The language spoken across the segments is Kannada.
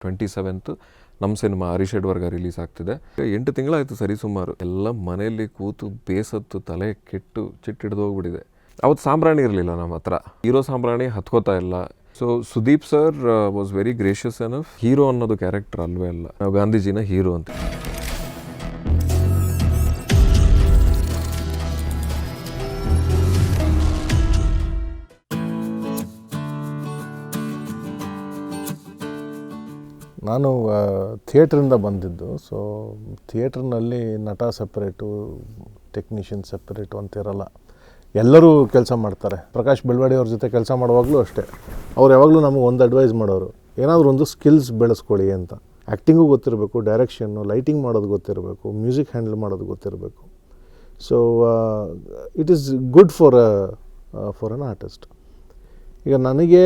27th ನಮ್ಮ ಸಿನಿಮಾ ಹರೀಶ್ ವರ್ಗ ರಿಲೀಸ್ ಆಗ್ತಿದೆ. 8 ತಿಂಗಳಾಯಿತು ಸರಿ ಸುಮಾರು. ಎಲ್ಲ ಮನೆಯಲ್ಲಿ ಕೂತು ಬೇಸತ್ತು ತಲೆ ಕೆಟ್ಟು ಚಿಟ್ಟಿಡ್ದು ಹೋಗ್ಬಿಟ್ಟಿದೆ. ಅವತ್ತು ಸಾಂಬ್ರಾಣಿ ಇರಲಿಲ್ಲ ನಮ್ಮ ಹತ್ರ. ಹೀರೋ ಸಾಂಬ್ರಾಣಿ ಹತ್ಕೋತಾ ಇಲ್ಲ. So Sudeep sir was very gracious enough. Hero ಅನ್ನೋದು ಕ್ಯಾರೆಕ್ಟರ್ ಅಲ್ವೇ ಅಲ್ಲ, ನಾವು ಗಾಂಧೀಜಿನ ಹೀರೋ ಅಂತ. ನಾನು ಥಿಯೇಟ್ರಿಂದ ಬಂದಿದ್ದು. ಸೊ ಥಿಯೇಟ್ರ್ನಲ್ಲಿ ನಟ ಸಪ್ರೇಟು, ಟೆಕ್ನಿಷಿಯನ್ ಸಪ್ರೇಟು ಅಂತಿರಲ್ಲ, ಎಲ್ಲರೂ ಕೆಲಸ ಮಾಡ್ತಾರೆ. ಪ್ರಕಾಶ್ ಬೆಳವಾಡಿ ಅವ್ರ ಜೊತೆ ಕೆಲಸ ಮಾಡುವಾಗಲೂ ಅಷ್ಟೇ, ಅವ್ರು ಯಾವಾಗಲೂ ನಮಗೆ ಒಂದು ಅಡ್ವೈಸ್ ಮಾಡೋರು, ಏನಾದರೂ ಒಂದು ಸ್ಕಿಲ್ಸ್ ಬೆಳೆಸ್ಕೊಳ್ಳಿ ಅಂತ. ಆ್ಯಕ್ಟಿಂಗು ಗೊತ್ತಿರಬೇಕು, ಡೈರೆಕ್ಷನ್ನು, ಲೈಟಿಂಗ್ ಮಾಡೋದು ಗೊತ್ತಿರಬೇಕು, ಮ್ಯೂಸಿಕ್ ಹ್ಯಾಂಡಲ್ ಮಾಡೋದು ಗೊತ್ತಿರಬೇಕು. So it is good for an artist. ಈಗ ನನಗೆ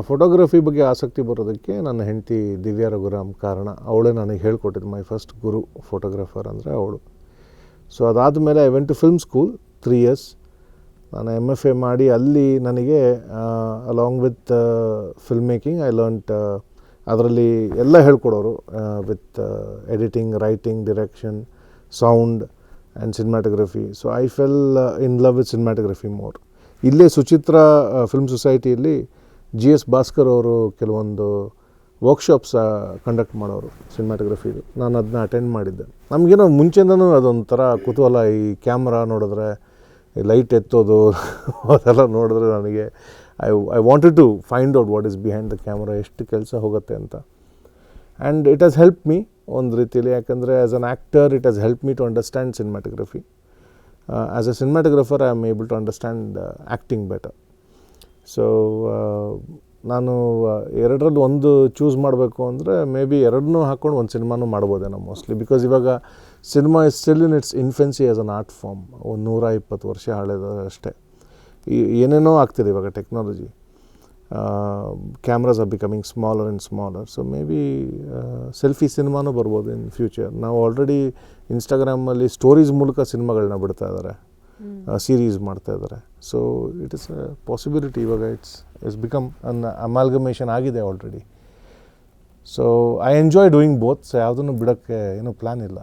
ಫೋಟೋಗ್ರಫಿ ಬಗ್ಗೆ ಆಸಕ್ತಿ ಬರೋದಕ್ಕೆ ನನ್ನ ಹೆಂಡತಿ ದಿವ್ಯಾ ರಘುರಾಮ್ ಕಾರಣ. ಅವಳೇ ನನಗೆ ಹೇಳ್ಕೊಟ್ಟಿದ್ದು. ಮೈ ಫಸ್ಟ್ ಗುರು ಫೋಟೋಗ್ರಾಫರ್ ಅಂದರೆ ಅವಳು. ಸೊ ಅದಾದಮೇಲೆ I went to film school 3 years. ನಾನು MFA ಮಾಡಿ ಅಲ್ಲಿ ನನಗೆ along with film making I learnt. ಅದರಲ್ಲಿ ಎಲ್ಲ ಹೇಳ್ಕೊಡೋರು, with editing, writing, direction, sound and cinematography. So I fell in love with cinematography more. ಇಲ್ಲೇ ಸುಚಿತ್ರ ಫಿಲ್ಮ್ ಸೊಸೈಟಿಯಲ್ಲಿ GS ಭಾಸ್ಕರ್ ಅವರು ಕೆಲವೊಂದು ವರ್ಕ್ಶಾಪ್ಸ್ ಕಂಡಕ್ಟ್ ಮಾಡೋರು ಸಿನಿಮಾಟೋಗ್ರಫಿದು. ನಾನು ಅದನ್ನ ಅಟೆಂಡ್ ಮಾಡಿದ್ದೆ. ನಮಗೇನೋ ಮುಂಚೆಯಿಂದನೂ ಅದೊಂಥರ ಕುತೂಹಲ. ಈ ಕ್ಯಾಮ್ರಾ ನೋಡಿದ್ರೆ, ಈ ಲೈಟ್ ಎತ್ತೋದು ಅದೆಲ್ಲ ನೋಡಿದ್ರೆ ನನಗೆ I wanted to find out what is behind the camera, ಎಷ್ಟು ಕೆಲಸ ಹೋಗುತ್ತೆ ಅಂತ. And it has help me ಒಂದು ರೀತಿಯಲ್ಲಿ, ಯಾಕಂದರೆ as an actor it has help me to understand cinematography. As a cinematographer, I am able to understand acting better. So, ನಾನು ಎರಡರಲ್ಲಿ ಒಂದು ಚೂಸ್ ಮಾಡಬೇಕು ಅಂದರೆ ಮೇ ಬಿ ಎರಡನ್ನೂ ಹಾಕ್ಕೊಂಡು ಒಂದು ಸಿನಿಮಾನೂ ಮಾಡ್ಬೋದೇನೋ ಮೋಸ್ಟ್ಲಿ. ಬಿಕಾಸ್ ಇವಾಗ cinema is still in its infancy as an art form. ಒಂದು 120 ವರ್ಷ ಹಳೆದ ಅಷ್ಟೇ. ಏನೇನೋ ಆಗ್ತಿದೆ ಇವಾಗ technology. Cameras are becoming smaller and smaller. So maybe selfie ಸಿನಿಮಾನೂ ಬರ್ಬೋದು ಇನ್ ಫ್ಯೂಚರ್. ನಾವು ಆಲ್ರೆಡಿ ಇನ್ಸ್ಟಾಗ್ರಾಮಲ್ಲಿ ಸ್ಟೋರೀಸ್ ಮೂಲಕ ಸಿನಿಮಾಗಳನ್ನ ಬಿಡ್ತಾ ಇದ್ದಾರೆ, ಸೀರೀಸ್ ಮಾಡ್ತಾ ಇದ್ದಾರೆ. So it is a possibility. ಇವಾಗ ಇಟ್ಸ್ ಬಿಕಮ್ ಅನ್ ಅಮಾಲ್ಗಮೇಷನ್ ಆಗಿದೆ already. So I enjoy doing both. So ಯಾವುದನ್ನು ಬಿಡೋಕ್ಕೆ ಏನೂ ಪ್ಲ್ಯಾನ್ ಇಲ್ಲ.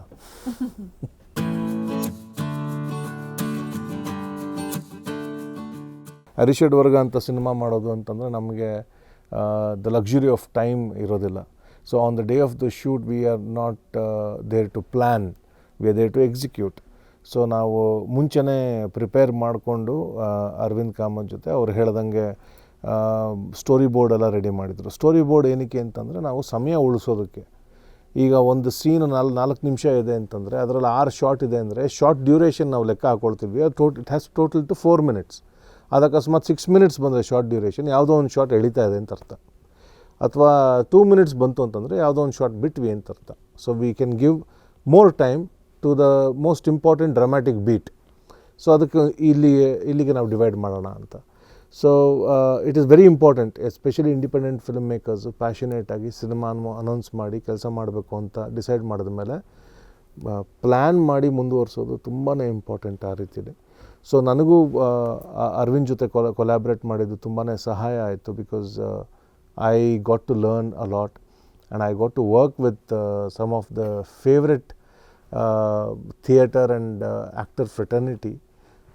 ಹರೀಶ್ ವರ್ಗ ಅಂತ ಸಿನಿಮಾ ಮಾಡೋದು ಅಂತಂದರೆ ನಮಗೆ ದ ಲಕ್ಸುರಿ ಆಫ್ ಟೈಮ್ ಇರೋದಿಲ್ಲ. So on the day of the shoot we are not there to plan, we are there to execute. So ನಾವು ಮುಂಚೆನೇ ಪ್ರಿಪೇರ್ ಮಾಡಿಕೊಂಡು ಅರವಿಂದ್ ಕಾಮತ್ ಜೊತೆ ಅವ್ರು ಹೇಳ್ದಂಗೆ ಸ್ಟೋರಿ ಬೋರ್ಡ್ ಎಲ್ಲ ರೆಡಿ ಮಾಡಿದರು. ಸ್ಟೋರಿ ಬೋರ್ಡ್ ಏನಕ್ಕೆ ಅಂತಂದರೆ ನಾವು ಸಮಯ ಉಳಿಸೋದಕ್ಕೆ. ಈಗ ಒಂದು ಸೀನು 4 ನಿಮಿಷ ಇದೆ ಅಂತಂದರೆ ಅದರಲ್ಲಿ 6 ಶಾಟ್ ಇದೆ ಅಂದರೆ ಶಾರ್ಟ್ ಡ್ಯೂರೇಷನ್ ನಾವು ಲೆಕ್ಕ ಹಾಕ್ಕೊಳ್ತೀವಿ. It has total two 4 minutes. ಅದು ಅಕಸ್ಮಾತ್ 6 minutes ಬಂದರೆ ಶಾರ್ಟ್ ಡ್ಯೂರೇಷನ್, ಯಾವುದೋ ಒಂದು ಶಾರ್ಟ್ ಎಳಿತಾ ಇದೆ ಅಂತ ಅರ್ಥ. ಅಥವಾ 2 minutes ಬಂತು ಅಂತಂದರೆ ಯಾವುದೋ ಒಂದು ಶಾರ್ಟ್ ಬಿಟ್ವಿ ಅಂತ ಅರ್ಥ. So we can give more time to the most important dramatic beat. So ಅದಕ್ಕೆ ಇಲ್ಲಿಗೆ ನಾವು ಡಿವೈಡ್ ಮಾಡೋಣ ಅಂತ. So it is very important, especially independent film makers ಪ್ಯಾಷನೇಟಾಗಿ ಸಿನಿಮಾನ ಅನೌನ್ಸ್ ಮಾಡಿ ಕೆಲಸ ಮಾಡಬೇಕು ಅಂತ ಡಿಸೈಡ್ ಮಾಡಿದ ಮೇಲೆ ಪ್ಲ್ಯಾನ್ ಮಾಡಿ ಮುಂದುವರಿಸೋದು ತುಂಬಾ ಇಂಪಾರ್ಟೆಂಟ್ ಆ ರೀತಿಯಲ್ಲಿ. ಸೊ ನನಗೂ ಅರವಿಂದ್ ಜೊತೆ ಕೊಲ್ಯಾಬ್ರೇಟ್ ಮಾಡಿದ್ದು ತುಂಬಾ ಸಹಾಯ ಆಯಿತು. Because I got to learn a lot and I got to work with some of the favourite theatre and actor fraternity.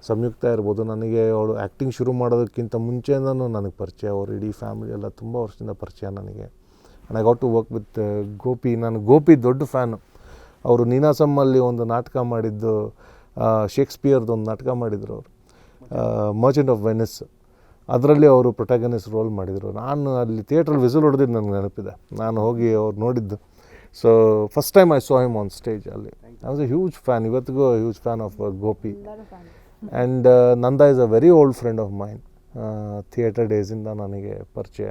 Samyuktha ಇರ್ಬೋದು, ನನಗೆ ಅವಳು ಆ್ಯಕ್ಟಿಂಗ್ ಶುರು ಮಾಡೋದಕ್ಕಿಂತ ಮುಂಚೆಯಿಂದನೂ ನನಗೆ ಪರಿಚಯ. ಅವರು ಇಡೀ ಫ್ಯಾಮಿಲಿ ಎಲ್ಲ ತುಂಬ ವರ್ಷದಿಂದ ಪರಿಚಯ ನನಗೆ. And I got to work with Gopi. ನಾನು ಗೋಪಿ ದೊಡ್ಡ ಫ್ಯಾನು. ಅವರು ನೀನಾಸಮ್ಮಲ್ಲಿ ಒಂದು ನಾಟಕ ಮಾಡಿದ್ದು, ಶೇಕ್ಸ್ಪಿಯರ್ದು ಒಂದು ನಾಟಕ ಮಾಡಿದರು ಅವರು, ಮರ್ಚೆಂಟ್ ಆಫ್ ವೆನಿಸ್. ಅದರಲ್ಲಿ ಅವರು ಪ್ರೊಟ್ಯಾಗನಿಸ್ಟ್ ರೋಲ್ ಮಾಡಿದರು. ನಾನು ಅಲ್ಲಿ ಥಿಯೇಟ್ರಲ್ಲಿ ವಿಸಿಲ್ ಹೊಡೆದಿದ್ದು ನನಗೆ ನೆನಪಿದೆ. ನಾನು ಹೋಗಿ ಅವ್ರು ನೋಡಿದ್ದು. So first time I saw him on stage ಅಲ್ಲಿ. I was a huge fan. ಇವತ್ತಿಗೂ huge fan of Gopi. And Nanda is a very old friend of mine. Theatre ಡೇಸಿಂದ ನನಗೆ ಪರಿಚಯ.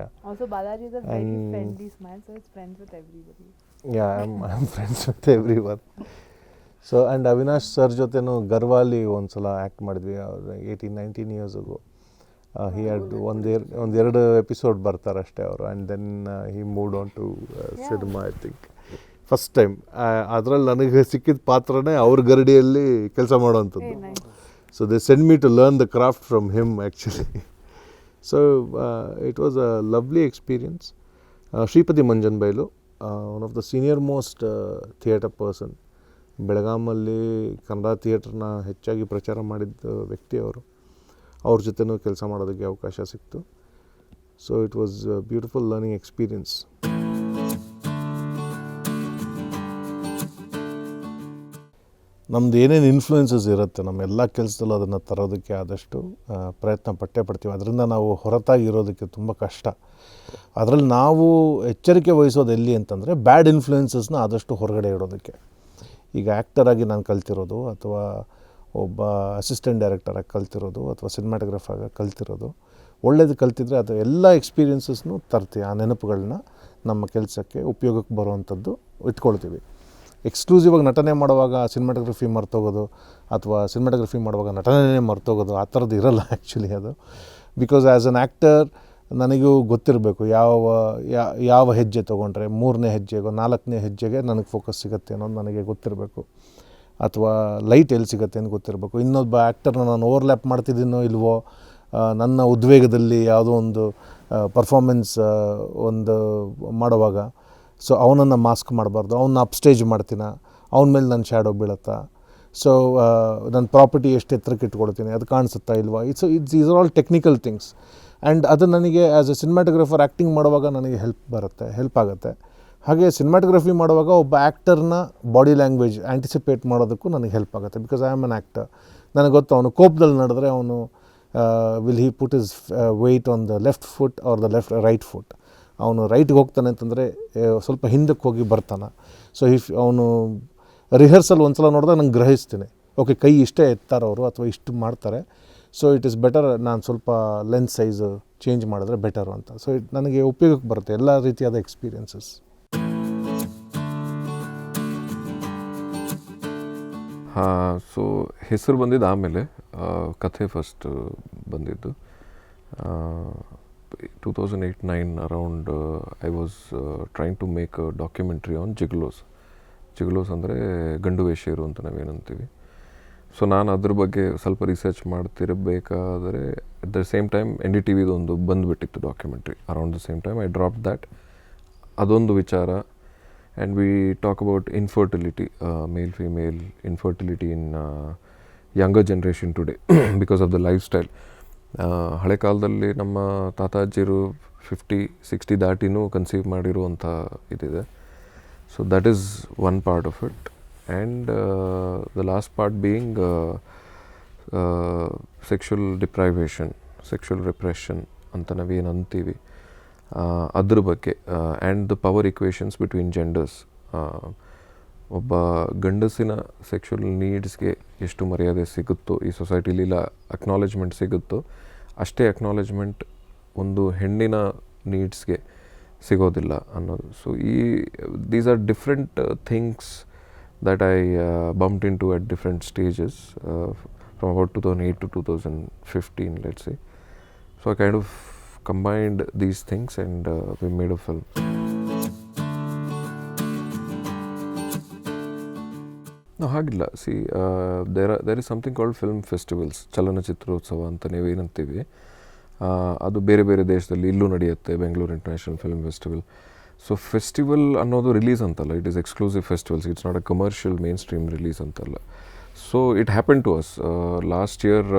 Yeah, I'm friends with everyone. So and Avinash sir ಜೊತೆನೂ ಗರ್ವಾಲಿ ಒಂದು ಸಲ ಆ್ಯಕ್ಟ್ ಮಾಡಿದ್ವಿ 18-19 years ago. ಹಿ ಹ್ಯಾಡ್ ಒಂದೆರಡು ಎಪಿಸೋಡ್ ಬರ್ತಾರೆ ಅಷ್ಟೇ ಅವರು. And then he moved on to cinema I think first time. ಅದರಲ್ಲಿ ನನಗೆ ಸಿಕ್ಕಿದ ಪಾತ್ರನೇ ಅವ್ರ ಗರಡಿಯಲ್ಲಿ ಕೆಲಸ ಮಾಡೋವಂಥದ್ದು. So they send me to learn the craft from him actually. So it was a lovely experience. Shripati Manjanbailu one of the senior most theatre person. ಬೆಳಗಾಮಲ್ಲಿ ಕನ್ನಡ ಥಿಯೇಟ್ರನ್ನ ಹೆಚ್ಚಾಗಿ ಪ್ರಚಾರ ಮಾಡಿದ್ದ ವ್ಯಕ್ತಿ ಅವರು. ಅವ್ರ ಜೊತೆನೂ ಕೆಲಸ ಮಾಡೋದಕ್ಕೆ ಅವಕಾಶ ಸಿಕ್ತು. So it was beautiful learning experience. ನಮ್ದು ಏನೇನು ಇನ್ಫ್ಲೂಯೆನ್ಸಸ್ ಇರುತ್ತೆ ನಮ್ಮ ಎಲ್ಲ ಕೆಲಸದಲ್ಲೂ ಅದನ್ನು ತರೋದಕ್ಕೆ ಆದಷ್ಟು ಪ್ರಯತ್ನ ಪಟ್ಟೇ ಪಡ್ತೀವಿ. ಅದರಿಂದ ನಾವು ಹೊರತಾಗಿ ಇರೋದಕ್ಕೆ ತುಂಬ ಕಷ್ಟ. ಅದರಲ್ಲಿ ನಾವು ಎಚ್ಚರಿಕೆ ವಹಿಸೋದು ಎಲ್ಲಿ ಅಂತಂದರೆ ಬ್ಯಾಡ್ ಇನ್ಫ್ಲೂಯೆನ್ಸಸ್ನ ಆದಷ್ಟು ಹೊರಗಡೆ ಇಡೋದಕ್ಕೆ. ಈಗ ಆ್ಯಕ್ಟರಾಗಿ ನಾನು ಕಲ್ತಿರೋದು, ಅಥವಾ ಒಬ್ಬ ಅಸಿಸ್ಟೆಂಟ್ ಡೈರೆಕ್ಟರಾಗಿ ಕಲ್ತಿರೋದು, ಅಥವಾ ಸಿನಿಮಾಟೋಗ್ರಫಾಗಿ ಕಲ್ತಿರೋದು, ಒಳ್ಳೇದು ಕಲ್ತಿದ್ರೆ ಅದು ಎಲ್ಲ ಎಕ್ಸ್ಪೀರಿಯೆನ್ಸಸ್ನೂ ತರ್ತೀವಿ. ಆ ನೆನಪುಗಳನ್ನ ನಮ್ಮ ಕೆಲಸಕ್ಕೆ ಉಪಯೋಗಕ್ಕೆ ಬರುವಂಥದ್ದು ಇಟ್ಕೊಳ್ತೀವಿ. ಎಕ್ಸ್ಕ್ಲೂಸಿವಾಗಿ ನಟನೆ ಮಾಡುವಾಗ ಸಿನಿಮಾಟೋಗ್ರಫಿ ಮರ್ತೋಗೋದು, ಅಥವಾ ಸಿನಿಮಾಟೋಗ್ರಫಿ ಮಾಡುವಾಗ ನಟನೆ ಮರ್ತೋಗೋದು, ಆ ಥರದ್ದು ಇರೋಲ್ಲ ಆ್ಯಕ್ಚುಲಿ ಅದು. ಬಿಕಾಸ್ ಆ್ಯಸ್ ಅನ್ ಆ್ಯಕ್ಟರ್ ನನಗೂ ಗೊತ್ತಿರಬೇಕು ಯಾವ ಹೆಜ್ಜೆ ತೊಗೊಂಡ್ರೆ 3ನೇ ಹೆಜ್ಜೆಗೋ 4ನೇ ಹೆಜ್ಜೆಗೆ ನನಗೆ ಫೋಕಸ್ ಸಿಗುತ್ತೆ ಅನ್ನೋದು ನನಗೆ ಗೊತ್ತಿರಬೇಕು. ಅಥವಾ ಲೈಟ್ ಎಲ್ಲಿ ಸಿಗುತ್ತೆ ಅಂತ ಗೊತ್ತಿರಬೇಕು. ಇನ್ನೊಬ್ಬ ಆ್ಯಕ್ಟರ್ನ ನಾನು ಓವರ್ಲ್ಯಾಪ್ ಮಾಡ್ತಿದ್ದೀನೋ ಇಲ್ವೋ, ನನ್ನ ಉದ್ವೇಗದಲ್ಲಿ ಯಾವುದೋ ಒಂದು ಪರ್ಫಾರ್ಮೆನ್ಸ್ ಒಂದು ಮಾಡುವಾಗ ಸೊ ಅವನನ್ನು ಮಾಸ್ಕ್ ಮಾಡಬಾರ್ದು, ಅವನ್ನ ಅಪ್ಸ್ಟೇಜ್ ಮಾಡ್ತೀನ, ಅವನ ಮೇಲೆ ನನ್ನ ಶ್ಯಾಡೋ ಬೀಳುತ್ತಾ, ಸೊ ನನ್ನ ಪ್ರಾಪರ್ಟಿ ಎಷ್ಟು ಎತ್ತರಕ್ಕೆ ಇಟ್ಕೊಳ್ತೀನಿ, ಅದು ಕಾಣಿಸುತ್ತಾ ಇಲ್ವಾ. Is all technical things. And ಅದು ನನಗೆ ಆ್ಯಸ್ ಎ ಸಿನಿಮಾಟೋಗ್ರಫರ್ ಆ್ಯಕ್ಟಿಂಗ್ ಮಾಡುವಾಗ ನನಗೆ ಹೆಲ್ಪ್ ಆಗುತ್ತೆ. ಹಾಗೆ ಸಿನಿಮಾಟೋಗ್ರಫಿ ಮಾಡುವಾಗ ಒಬ್ಬ ಆ್ಯಕ್ಟರ್ನ ಬಾಡಿ ಲ್ಯಾಂಗ್ವೇಜ್ ಆ್ಯಂಟಿಸಿಪೇಟ್ ಮಾಡೋದಕ್ಕೂ ನನಗೆ ಹೆಲ್ಪ್ ಆಗುತ್ತೆ. Because I am an actor. ನನಗೆ ಗೊತ್ತು ಅವನು ಕೋಪದಲ್ಲಿ ನಡೆದ್ರೆ ಅವನು will he put his weight on the left foot or the right foot. ಅವನು ರೈಟ್ಗೆ ಹೋಗ್ತಾನೆ ಅಂತಂದರೆ ಸ್ವಲ್ಪ ಹಿಂದಕ್ಕೆ ಹೋಗಿ ಬರ್ತಾನೆ. ಸೊ ಅವನು ರಿಹರ್ಸಲ್ ಒಂದು ಸಲ ನೋಡಿದಾಗ ನಂಗೆ ಗ್ರಹಿಸ್ತೀನಿ, ಓಕೆ ಕೈ ಇಷ್ಟೇ ಎತ್ತಾರೆ ಅವರು, ಅಥವಾ ಇಷ್ಟು ಮಾಡ್ತಾರೆ, ಸೊ ಇಟ್ ಇಸ್ ಬೆಟರ್ ನಾನು ಸ್ವಲ್ಪ ಲೆನ್ಸ್ ಸೈಜು ಚೇಂಜ್ ಮಾಡಿದ್ರೆ ಬೆಟರು ಅಂತ. ಸೊ ನನಗೆ ಉಪಯೋಗಕ್ಕೆ ಬರುತ್ತೆ ಎಲ್ಲ ರೀತಿಯಾದ ಎಕ್ಸ್ಪೀರಿಯೆನ್ಸಸ್. ಹಾಂ, ಸೊ ಹೆಸರು ಬಂದಿದ್ದು ಆಮೇಲೆ, ಕಥೆ ಫಸ್ಟ್ ಬಂದಿದ್ದು 2008-9 around. I was trying to make a documentary on gigolos. Gigolos ಅಂದರೆ ಗಂಡು ವೇಶ್ಯರು ಅಂತ ನಾವೇನಂತೀವಿ. ಸೊ ನಾನು ಅದ್ರ ಬಗ್ಗೆ ಸ್ವಲ್ಪ ರಿಸರ್ಚ್ ಮಾಡ್ತಿರಬೇಕಾದರೆ ಅಟ್ ದ ಸೇಮ್ ಟೈಮ್ NDTVದು ಒಂದು ಬಂದುಬಿಟ್ಟಿತ್ತು documentary. Around the same time I drop that. ಅದೊಂದು ವಿಚಾರ. And we talk about infertility, male female infertility in younger generation today because of the lifestyle. ಹಳೆ ಕಾಲದಲ್ಲಿ ನಮ್ಮ ತಾತಾಜಿರು 50-60 ದಾಟಿನೂ ಕನ್ಸೀವ್ ಮಾಡಿರುವಂಥ ಇದಿದೆ. So that is one part of it. And the last part being sexual deprivation, sexual repression ಅಂತ ನಾವೇನು ಅಂತೀವಿ, ಅದ್ರ ಬಗ್ಗೆ. And the power equations between genders. ಒಬ್ಬ ಗಂಡಸಿನ ಸೆಕ್ಷುವಲ್ ನೀಡ್ಸ್ಗೆ ಎಷ್ಟು ಮರ್ಯಾದೆ ಸಿಗುತ್ತೋ ಈ ಸೊಸೈಟಿಲಿ, ಇಲ್ಲ ಅಕ್ನಾಲೇಜ್ಮೆಂಟ್ ಸಿಗುತ್ತೋ, ಅಷ್ಟೇ ಅಕ್ನಾಲೇಜ್ಮೆಂಟ್ ಒಂದು ಹೆಣ್ಣಿನ ನೀಡ್ಸ್ಗೆ ಸಿಗೋದಿಲ್ಲ ಅನ್ನೋದು. So these are different things that I bumped into at different stages from about 2008 to 2015, let's say. So I kind of combined these things and we made a film. No, ಹಾಗಿಲ್ಲ. See, there is something called film festivals, ಚಲನಚಿತ್ರೋತ್ಸವ ಅಂತ ನೀವೇನಂತೀವಿ. ಅದು ಬೇರೆ ಬೇರೆ ದೇಶದಲ್ಲಿ ಇಲ್ಲೂ ನಡೆಯುತ್ತೆ, Bengaluru international film festival. So festival ಅನ್ನೋದು ರಿಲೀಸ್ ಅಂತಲ್ಲ, it is exclusive festivals, it's not a commercial mainstream release ಅಂತಲ್ಲ. So it happen to us last year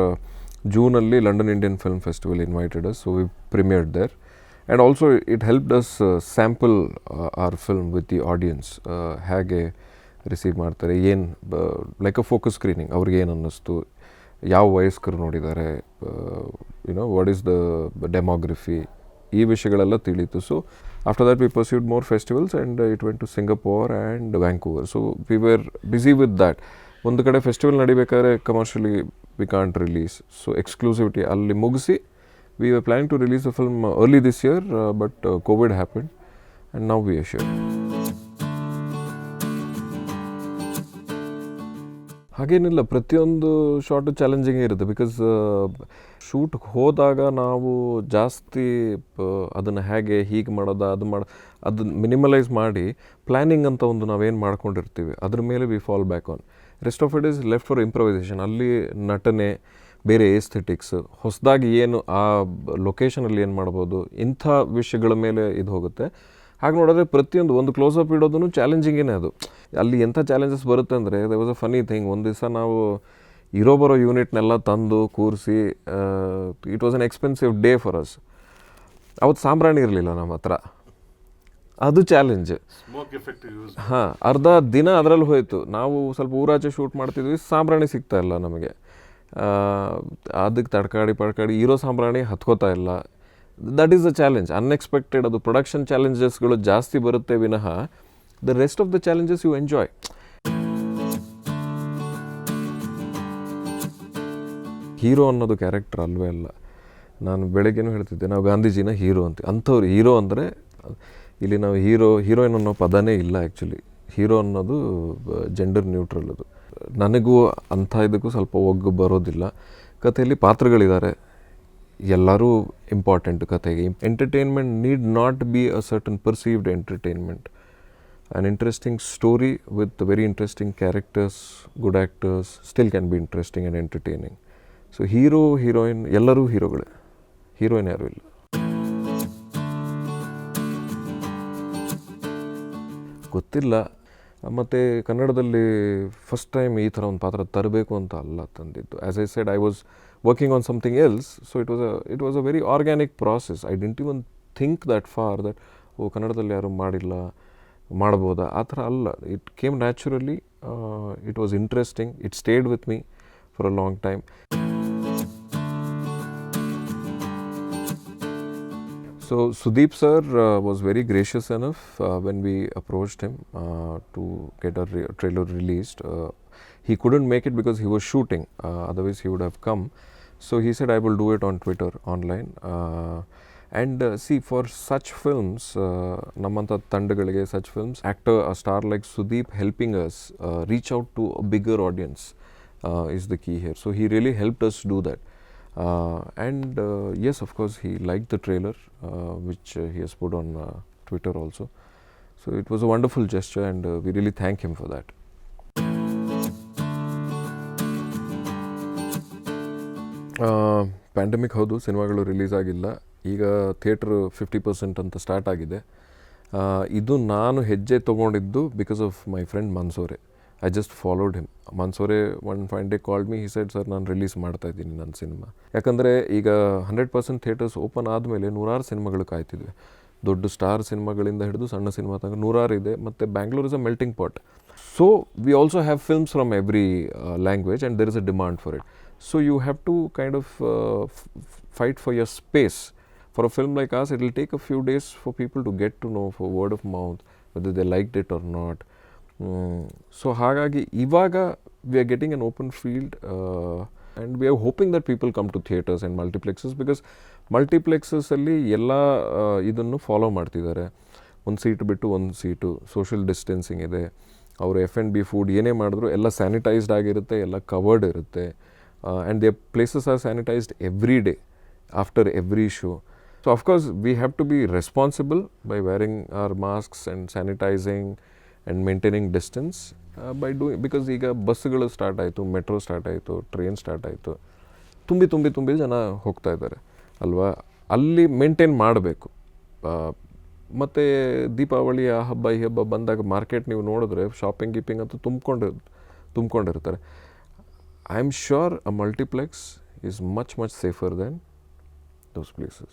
ಜೂನಲ್ಲಿ London Indian film festival invited us, so we premiered there. And also it helped us sample our film with the audience. ಹೇಗೆ ರಿಸೀವ್ ಮಾಡ್ತಾರೆ, ಏನು ಲೈಕ್ ಅ ಫೋಕಸ್ ಸ್ಕ್ರೀನಿಂಗ್, ಅವ್ರಿಗೆ ಏನು ಅನ್ನಿಸ್ತು, ಯಾವ ವಯಸ್ಕರು ನೋಡಿದ್ದಾರೆ, YONO what is the demography, ಈ ವಿಷಯಗಳೆಲ್ಲ ತಿಳಿಯಿತು. So after that we pursued more festivals and it went to Singapore and Vancouver. So we were busy with that. ಒಂದು ಕಡೆ ಫೆಸ್ಟಿವಲ್ ನಡಿಬೇಕಾದ್ರೆ commercially we can't release, so exclusivity ಅಲ್ಲಿ ಮುಗಿಸಿ we were planning to release the film early this year, but COVID happened and now we are sure. ಹಾಗೇನಿಲ್ಲ, ಪ್ರತಿಯೊಂದು ಶಾರ್ಟು ಚಾಲೆಂಜಿಂಗೇ ಇರುತ್ತೆ. ಬಿಕಾಸ್ ಶೂಟ್ ಹೋದಾಗ ನಾವು ಜಾಸ್ತಿ ಅದನ್ನು ಹೇಗೆ ಹೀಗೆ ಮಾಡೋದು ಅದನ್ನು ಮಿನಿಮಲೈಸ್ ಮಾಡಿ ಪ್ಲ್ಯಾನಿಂಗ್ ಅಂತ ಒಂದು ನಾವೇನು ಮಾಡ್ಕೊಂಡಿರ್ತೀವಿ ಅದ್ರ ಮೇಲೆ we fall back on. Rest of it is left for improvisation. ಅಲ್ಲಿ ನಟನೆ, ಬೇರೆ ಏಸ್ಥೆಟಿಕ್ಸ್, ಹೊಸದಾಗಿ ಏನು ಆ ಲೊಕೇಶನಲ್ಲಿ ಏನು ಮಾಡ್ಬೋದು, ಇಂಥ ವಿಷಯಗಳ ಮೇಲೆ ಇದು ಹೋಗುತ್ತೆ. ಹಾಗೆ ನೋಡಿದ್ರೆ ಪ್ರತಿಯೊಂದು ಒಂದು ಕ್ಲೋಸಪ್ ಇಡೋದೂ ಚಾಲೆಂಜಿಂಗೇ ಅದು. ಅಲ್ಲಿ ಎಂಥ ಚಾಲೆಂಜಸ್ ಬರುತ್ತೆ ಅಂದರೆ, they was a funny thing. ಒಂದು ದಿವಸ ನಾವು ಬರೋ ಯೂನಿಟ್ನೆಲ್ಲ ತಂದು ಕೂರಿಸಿ, it was an expensive day for us. ಅವತ್ತು ಸಾಂಬ್ರಾಣಿ ಇರಲಿಲ್ಲ ನಮ್ಮ ಹತ್ರ, ಅದು ಚಾಲೆಂಜ್. ಹಾಂ, ಅರ್ಧ ದಿನ ಅದರಲ್ಲಿ ಹೋಯಿತು. ನಾವು ಸ್ವಲ್ಪ ಊರಾಚೆ ಶೂಟ್ ಮಾಡ್ತಿದ್ವಿ, ಸಾಂಬ್ರಾಣಿ ಸಿಗ್ತಾ ಇಲ್ಲ ನಮಗೆ. ಅದಕ್ಕೆ ತಡ್ಕಾಡಿ ಇರೋ ಸಾಂಬ್ರಾಣಿ ಹತ್ಕೋತಾ ಇಲ್ಲ. That is a challenge, unexpected. ಅದು ಪ್ರೊಡಕ್ಷನ್ ಚಾಲೆಂಜಸ್ಗಳು ಜಾಸ್ತಿ ಬರುತ್ತೆ ವಿನಃ the rest of the challenges you enjoy. Hero ಅನ್ನೋದು ಕ್ಯಾರೆಕ್ಟರ್ ಅಲ್ವೇ ಅಲ್ಲ. ನಾನು ಬೆಳಗ್ಗೆನೂ ಹೇಳ್ತಿದ್ದೆ, ನಾವು ಗಾಂಧೀಜಿನ ಹೀರೋ ಅಂತ. ಅಂಥವ್ರು ಹೀರೋ ಅಂದರೆ, ಇಲ್ಲಿ ನಾವು ಹೀರೋಯಿನ್ ಅನ್ನೋ ಪದನೇ ಇಲ್ಲ ಆ್ಯಕ್ಚುಲಿ. ಹೀರೋ ಅನ್ನೋದು ಜೆಂಡರ್ ನ್ಯೂಟ್ರಲ್. ಅದು ನನಗೂ ಅಂಥ ಇದಕ್ಕೂ ಸ್ವಲ್ಪ ಒಗ್ಗು ಬರೋದಿಲ್ಲ. ಕಥೆಯಲ್ಲಿ ಪಾತ್ರಗಳಿದ್ದಾರೆ, ಎಲ್ಲರೂ ಇಂಪಾರ್ಟೆಂಟ್ ಕಥೆಗೆ. Entertainment need not be a certain perceived entertainment. An interesting story with very interesting characters, good actors still can be interesting and entertaining. So hero heroine ಎಲ್ಲರೂ ಹೀರೋಗಳೇ, ಹೀರೋಯಿನ್ ಯಾರೂ ಇಲ್ಲ. ಗೊತ್ತಿಲ್ಲ. ಮತ್ತು ಕನ್ನಡದಲ್ಲಿ ಫಸ್ಟ್ ಟೈಮ್ ಈ ಥರ ಒಂದು ಪಾತ್ರ ತರಬೇಕು ಅಂತ ಅಲ್ಲ ತಂದಿದ್ದು. As I said, I was working on something else. So it was a very organic process. I didn't even think that for that ಕನ್ನಡದಲ್ಲಿ ಯಾರೂ ಮಾಡ್ಬೋದಾ, ಆ ಥರ ಅಲ್ಲ. It came naturally. It was interesting. It stayed with me for a long time. So Sudeep sir was very gracious enough when we approached him to get a trailer released. He couldn't make it because he was shooting, otherwise he would have come. So he said, I will do it on Twitter, online. And see, for such films, namanta tandaಗಳಿಗೆ such films, a star like Sudeep helping us reach out to a bigger audience is the key here. So he really helped us do that. And yes, of course, he liked the trailer, which he has put on Twitter also. So it was a wonderful gesture, and we really thank him for that. Pandemic ಹೌದು, ಸಿನಿಮಾಗಳು ರಿಲೀಸ್ ಆಗಿಲ್ಲ. ಈಗ ಥಿಯೇಟ್ರ್ 50% ಅಂತ ಸ್ಟಾರ್ಟ್ ಆಗಿದೆ. ಇದು ನಾನು ಹೆಜ್ಜೆ ತೊಗೊಂಡಿದ್ದು because of my friend Mansore. I just followed him. Mansore one fine day called me. He said, sir ನಾನು ರಿಲೀಸ್ ಮಾಡ್ತಾಯಿದ್ದೀನಿ ನನ್ನ ಸಿನಿಮಾ. ಯಾಕಂದರೆ ಈಗ 100% ಥಿಯೇಟರ್ಸ್ ಓಪನ್ ಆದಮೇಲೆ ನೂರಾರು ಸಿನಿಮಾಗಳು ಕಾಯ್ತಿದ್ವಿ. ದೊಡ್ಡ ಸ್ಟಾರ್ ಸಿನಿಮಾಗಳಿಂದ ಹಿಡಿದು ಸಣ್ಣ ಸಿನಿಮಾ ತನಕ ನೂರಾರು ಇದೆ. ಮತ್ತು Bangalore is a melting pot. So we also have films from every language and there is a demand for it. So you have to kind of fight for your space. For a film like us, it will take a few days for people to get to know, for word of mouth, whether they liked it or not. So ಹಾಗಾಗಿ ಇವಾಗ we are getting an open field, and we are hoping that people come to theatres and multiplexes, because multiplexes ಅಲ್ಲಿ ಎಲ್ಲ ಇದನ್ನು ಫಾಲೋ ಮಾಡ್ತಿದ್ದಾರೆ. ಒಂದು ಸೀಟ್ ಬಿಟ್ಟು ಒಂದು ಸೀಟು, ಸೋಷಿಯಲ್ ಡಿಸ್ಟೆನ್ಸಿಂಗ್ ಇದೆ. ಅವರು F&B ಫುಡ್ ಏನೇ ಮಾಡಿದ್ರು ಎಲ್ಲ ಸ್ಯಾನಿಟೈಸ್ಡ್ ಆಗಿರುತ್ತೆ, ಎಲ್ಲ ಕವರ್ಡ್ ಇರುತ್ತೆ. And their places are sanitized every day after every show. So of course we have to be responsible by wearing our masks and sanitizing and maintaining distance by doing, because ಈಗ ಬಸ್ಸುಗಳು ಸ್ಟಾರ್ಟ್ ಆಯಿತು, ಮೆಟ್ರೋ ಸ್ಟಾರ್ಟ್ ಆಯಿತು, ಟ್ರೈನ್ ಸ್ಟಾರ್ಟ್ ಆಯಿತು, ತುಂಬಿ ಜನ ಹೋಗ್ತಾ ಇದ್ದಾರೆ ಅಲ್ವಾ. ಅಲ್ಲಿ ಮೇಂಟೈನ್ ಮಾಡಬೇಕು. ಮತ್ತು ದೀಪಾವಳಿ ಆ ಹಬ್ಬ ಈ ಹಬ್ಬ ಬಂದಾಗ ಮಾರ್ಕೆಟ್ ನೀವು ನೋಡಿದ್ರೆ ಶಾಪಿಂಗ್ ಗೀಪಿಂಗ್ ಅಂತೂ ತುಂಬ್ಕೊಂಡಿರ್ತಾರೆ. I am sure a multiplex is much safer than those places.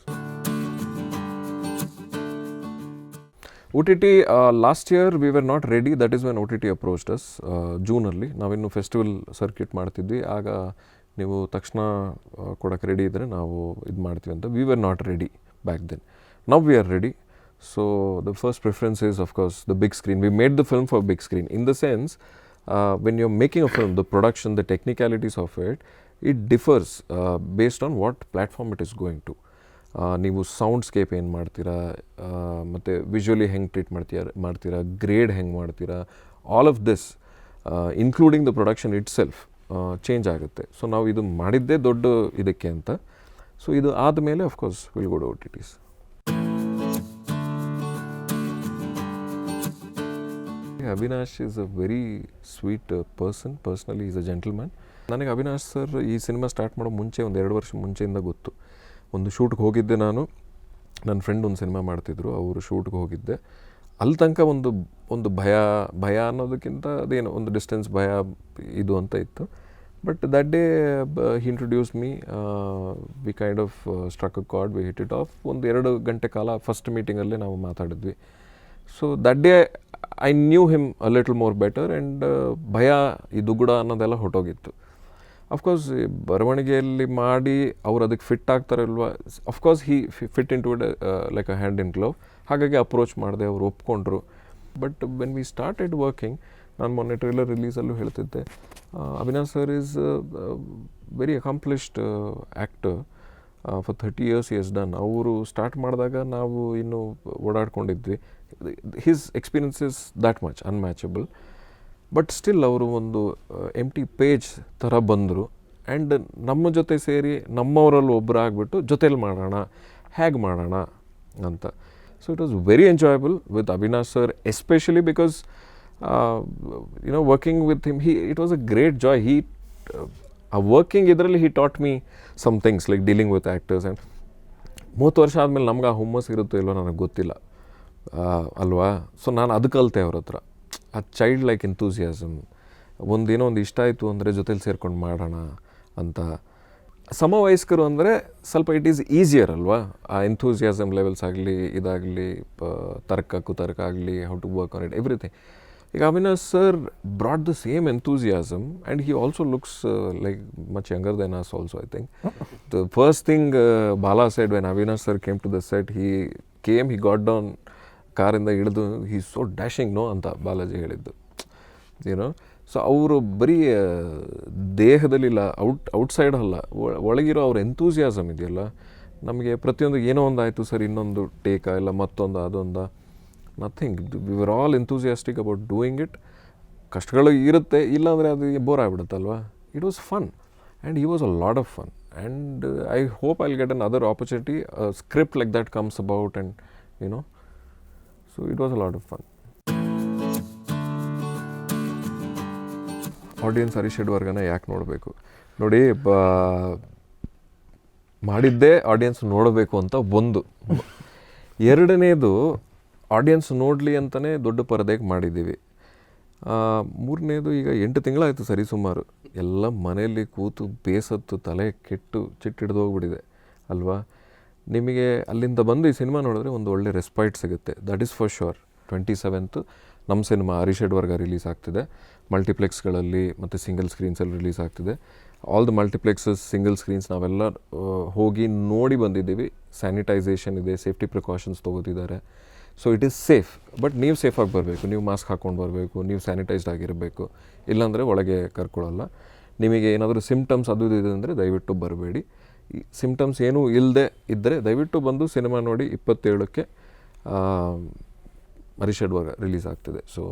OTT, last year we were not ready. That is when OTT approached us, June ಅಲ್ಲಿ. ನಾವಿನ್ನು ಫೆಸ್ಟಿವಲ್ ಸರ್ಕ್ಯೂಟ್ ಮಾಡ್ತಿದ್ವಿ. ಆಗ ನೀವು ತಕ್ಷಣ ಕೊಡೋಕ್ಕೆ ರೆಡಿ ಇದ್ದರೆ ನಾವು ಇದು ಮಾಡ್ತೀವಿ ಅಂತ. We were not ready back then. Now we are ready. So the first preference is, of course, the big screen. We made the film for big screen. In the sense, when you're making a film, the production, the technicalities of it, it differs based on what platform it is going to. ನೀವು ಸೌಂಡ್ಸ್ಕೇಪ್ ಏನು ಮಾಡ್ತೀರಾ, ಮತ್ತು ವಿಜುವಲಿ ಹೆಂಗೆ ಟ್ರೀಟ್ ಮಾಡ್ತೀರಾ, ಗ್ರೇಡ್ ಹೆಂಗೆ ಮಾಡ್ತೀರಾ, all of this including the production itself change ಆಗುತ್ತೆ. ಸೊ ನಾವು ಇದು ಮಾಡಿದ್ದೇ ದೊಡ್ಡ ಇದಕ್ಕೆ ಅಂತ. ಸೊ ಇದು ಆದಮೇಲೆ of course will go to OTTs. Avinash is a very sweet person. Personally is a gentleman. ನನಗೆ ಅವಿನಾಶ್ ಸರ್ ಈ ಸಿನಿಮಾ ಸ್ಟಾರ್ಟ್ ಮಾಡೋ ಮುಂಚೆ, ಒಂದು 2 ವರ್ಷ ಮುಂಚೆಯಿಂದ ಗೊತ್ತು. ಒಂದು ಶೂಟ್ಗೆ ಹೋಗಿದ್ದೆ ನಾನು. ನನ್ನ ಫ್ರೆಂಡ್ ಒಂದು ಸಿನಿಮಾ ಮಾಡ್ತಿದ್ರು, ಅವರು ಶೂಟ್ಗೆ ಹೋಗಿದ್ದೆ. ಅಲ್ಲಿ ತನಕ ಒಂದು ಭಯ ಅನ್ನೋದಕ್ಕಿಂತ ಅದೇನು ಒಂದು ಡಿಸ್ಟೆನ್ಸ್ ಭಯ ಇದು ಅಂತ ಇತ್ತು. But that day he introduced me, we kind of struck a chord, we hit it off. 1-2 ಗಂಟೆ ಕಾಲ ಫಸ್ಟ್ ಮೀಟಿಂಗಲ್ಲೇ ನಾವು ಮಾತಾಡಿದ್ವಿ. So that day I knew him a little more better, and ಭಯ ಈ ದುಗುಡ ಅನ್ನೋದೆಲ್ಲ ಹೊಟ್ಟೋಗಿತ್ತು. ಅಫ್ಕೋರ್ಸ್ ಬರವಣಿಗೆಯಲ್ಲಿ ಮಾಡಿ ಅವ್ರು ಅದಕ್ಕೆ ಫಿಟ್ ಆಗ್ತಾರೆ ಇಲ್ವಾ, of course he fit in to it like a hand in glove. ಹಾಗಾಗಿ ಅಪ್ರೋಚ್ ಮಾಡಿದೆ, ಅವ್ರು ಒಪ್ಕೊಂಡ್ರು. But when we started working, ನಾನು ಮೊನ್ನೆ ಟ್ರೇಲರ್ ರಿಲೀಸಲ್ಲೂ ಹೇಳ್ತಿದ್ದೆ, Avinash sir is very accomplished actor. For 30 years he has done. ಅವರು ಸ್ಟಾರ್ಟ್ ಮಾಡಿದಾಗ ನಾವು ಇನ್ನೂ ಓಡಾಡ್ಕೊಂಡಿದ್ವಿ. His experience is that much unmatchable. But still ಅವರು ಒಂದು ಎಂಟಿ ಪೇಜ್ ಥರ ಬಂದರು. ಆ್ಯಂಡ್ ನಮ್ಮ ಜೊತೆ ಸೇರಿ ನಮ್ಮವರಲ್ಲಿ ಒಬ್ಬರು ಆಗಿಬಿಟ್ಟು ಜೊತೇಲಿ ಮಾಡೋಣ, ಹೇಗೆ ಮಾಡೋಣ ಅಂತ. So it was very enjoyable with Avinash sir, especially because working with him, it was a great joy. ಆ ವರ್ಕಿಂಗ್ ಇದರಲ್ಲಿ he taught me some things like dealing with actors. And 30 ವರ್ಷ ಆದಮೇಲೆ ನಮ್ಗೆ ಆ ಹುಮ್ಮಸ್ ಇರುತ್ತೋ ಇಲ್ಲೋ ನನಗೆ ಗೊತ್ತಿಲ್ಲ ಅಲ್ವಾ. ಸೊ ನಾನು ಅದು ಕಲಿತೆ ಅವ್ರ ಹತ್ರ, ಆ ಚೈಲ್ಡ್ ಲೈಕ್ ಎಂತೂಸಿಯಾಸಮ್. ಒಂದೇನೋ ಒಂದು ಇಷ್ಟ ಆಯಿತು ಅಂದರೆ ಜೊತೇಲಿ ಸೇರ್ಕೊಂಡು ಮಾಡೋಣ ಅಂತ. ಸಮವಯಸ್ಕರು ಅಂದರೆ ಸ್ವಲ್ಪ ಇಟ್ ಈಸ್ ಈಸಿಯರ್ ಅಲ್ವಾ, ಆ ಎಂಥೂಸಿಯಾಸಮ್ ಲೆವೆಲ್ಸ್ ಆಗಲಿ, ಇದಾಗಲಿ, ಕುತರ್ಕ ಆಗಲಿ, how to work on it, everything. ಈಗ Avinash sir brought the same enthusiasm, and he also looks like much younger than us also, I think. The first thing Bala said when Avinash sir came to the set, he got down, ಕಾರಿಂದ ಇಳಿದು, he is so dashing, no ಅಂತ ಬಾಲಾಜಿ ಹೇಳಿದ್ದು, ಏನೋ. ಸೊ ಅವರು ಬರೀ ದೇಹದಲ್ಲಿಲ್ಲ, ಔಟ್ಸೈಡ್ ಅಲ್ಲ, ಒಳಗಿರೋ ಅವ್ರ ಎಂಥೂಸಿಯಾಸಮ್ ಇದೆಯಲ್ಲ, ನಮಗೆ ಪ್ರತಿಯೊಂದು ಏನೋ ಒಂದು ಆಯಿತು ಸರ್, ಇನ್ನೊಂದು ಟೇಕಾ ಇಲ್ಲ ಮತ್ತೊಂದು ಅದೊಂದು, nothing. We were all enthusiastic about doing it. ಕಷ್ಟಗಳು ಇರುತ್ತೆ, ಇಲ್ಲಾಂದರೆ ಅದು ಬೋರ್ ಆಗಿಬಿಡುತ್ತಲ್ವ. It was fun and he was a lot of fun. And I hope I will get another opportunity, script like that comes about, and you know, so it was a lot of fun. Audience Harish ವರ್ಗನ ಯಾಕೆ ನೋಡಬೇಕು? ನೋಡಿ, ಮಾಡಿದ್ದೇ ಆಡಿಯನ್ಸ್ ನೋಡಬೇಕು ಅಂತ ಒಂದು. ಎರಡನೇದು, ಆಡಿಯನ್ಸ್ ನೋಡಲಿ ಅಂತಲೇ ದೊಡ್ಡ ಪರದೆಗೆ ಮಾಡಿದ್ದೀವಿ. ಮೂರನೇದು, ಈಗ 8 ತಿಂಗಳಾಯಿತು ಸರಿ ಸುಮಾರು, ಎಲ್ಲ ಮನೆಯಲ್ಲಿ ಕೂತು ಬೇಸತ್ತು ತಲೆ ಕೆಟ್ಟು ಚಿಟ್ಟಿಡ್ದು ಹೋಗ್ಬಿಟ್ಟಿದೆ ಅಲ್ವಾ. ನಿಮಗೆ ಅಲ್ಲಿಂದ ಬಂದು ಈ ಸಿನಿಮಾ ನೋಡಿದ್ರೆ ಒಂದು ಒಳ್ಳೆ ರೆಸ್ಪೈಟ್ ಸಿಗುತ್ತೆ, that is for sure. 27th ನಮ್ಮ ಸಿನಿಮಾ ಹರೀಶ್ ವರ್ಗ ರಿಲೀಸ್ ಆಗ್ತಿದೆ. ಮಲ್ಟಿಪ್ಲೆಕ್ಸ್ಗಳಲ್ಲಿ ಮತ್ತು ಸಿಂಗಲ್ ಸ್ಕ್ರೀನ್ಸಲ್ಲಿ ರಿಲೀಸ್ ಆಗ್ತಿದೆ. All the multiplexes, single screens ನಾವೆಲ್ಲ ಹೋಗಿ ನೋಡಿ ಬಂದಿದ್ದೀವಿ. ಸ್ಯಾನಿಟೈಸೇಷನ್ ಇದೆ, ಸೇಫ್ಟಿ ಪ್ರಿಕಾಷನ್ಸ್ ತೊಗೋತಿದ್ದಾರೆ. So it is safe. But ನೀವು ಸೇಫಾಗಿ ಬರಬೇಕು, ನೀವು ಮಾಸ್ಕ್ ಹಾಕ್ಕೊಂಡು ಬರಬೇಕು, ನೀವು ಸ್ಯಾನಿಟೈಸ್ಡ್ ಆಗಿರಬೇಕು, ಇಲ್ಲಾಂದರೆ ಒಳಗೆ ಕರ್ಕೊಳ್ಳಲ್ಲ. ನಿಮಗೆ ಏನಾದರೂ ಸಿಮ್ಟಮ್ಸ್ ಅದು ಇದು ಅಂದರೆ ದಯವಿಟ್ಟು ಬರಬೇಡಿ. ಈ ಸಿಮ್ಟಮ್ಸ್ ಏನೂ ಇಲ್ಲದೆ ಇದ್ದರೆ ದಯವಿಟ್ಟು ಬಂದು ಸಿನಿಮಾ ನೋಡಿ. 27ಕ್ಕೆ ಹರೀಶ್ ವರ್ಗ ರಿಲೀಸ್ ಆಗ್ತಿದೆ. So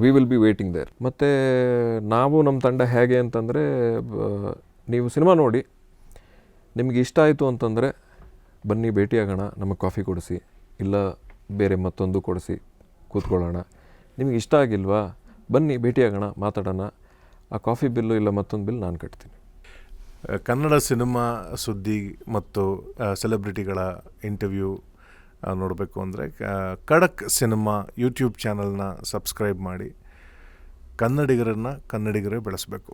we will be waiting there. ಮತ್ತು ನಾವು ನಮ್ಮ ತಂಡ ಹೇಗೆ ಅಂತಂದರೆ, ನೀವು ಸಿನಿಮಾ ನೋಡಿ ನಿಮಗೆ ಇಷ್ಟ ಆಯಿತು ಅಂತಂದರೆ ಬನ್ನಿ ಭೇಟಿಯಾಗೋಣ, ನಮಗೆ ಕಾಫಿ ಕೊಡಿಸಿ, ಇಲ್ಲ ಬೇರೆ ಮತ್ತೊಂದು ಕೊಡಿಸಿ ಕೂತ್ಕೊಳ್ಳೋಣ. ನಿಮಗೆ ಇಷ್ಟ ಆಗಿಲ್ವಾ, ಬನ್ನಿ ಭೇಟಿಯಾಗೋಣ, ಮಾತಾಡೋಣ. ಆ ಕಾಫಿ ಬಿಲ್ಲು ಇಲ್ಲ ಮತ್ತೊಂದು ಬಿಲ್ ನಾನು ಕಟ್ತೀನಿ. ಕನ್ನಡ ಸಿನಿಮಾ ಸುದ್ದಿ ಮತ್ತು ಸೆಲೆಬ್ರಿಟಿಗಳ ಇಂಟರ್ವ್ಯೂ ನೋಡಬೇಕು ಅಂದರೆ ಖಡಕ್ ಸಿನಿಮಾ ಯೂಟ್ಯೂಬ್ ಚಾನಲ್ನ ಸಬ್ಸ್ಕ್ರೈಬ್ ಮಾಡಿ. ಕನ್ನಡಿಗರೇ ಬೆಳೆಸಬೇಕು.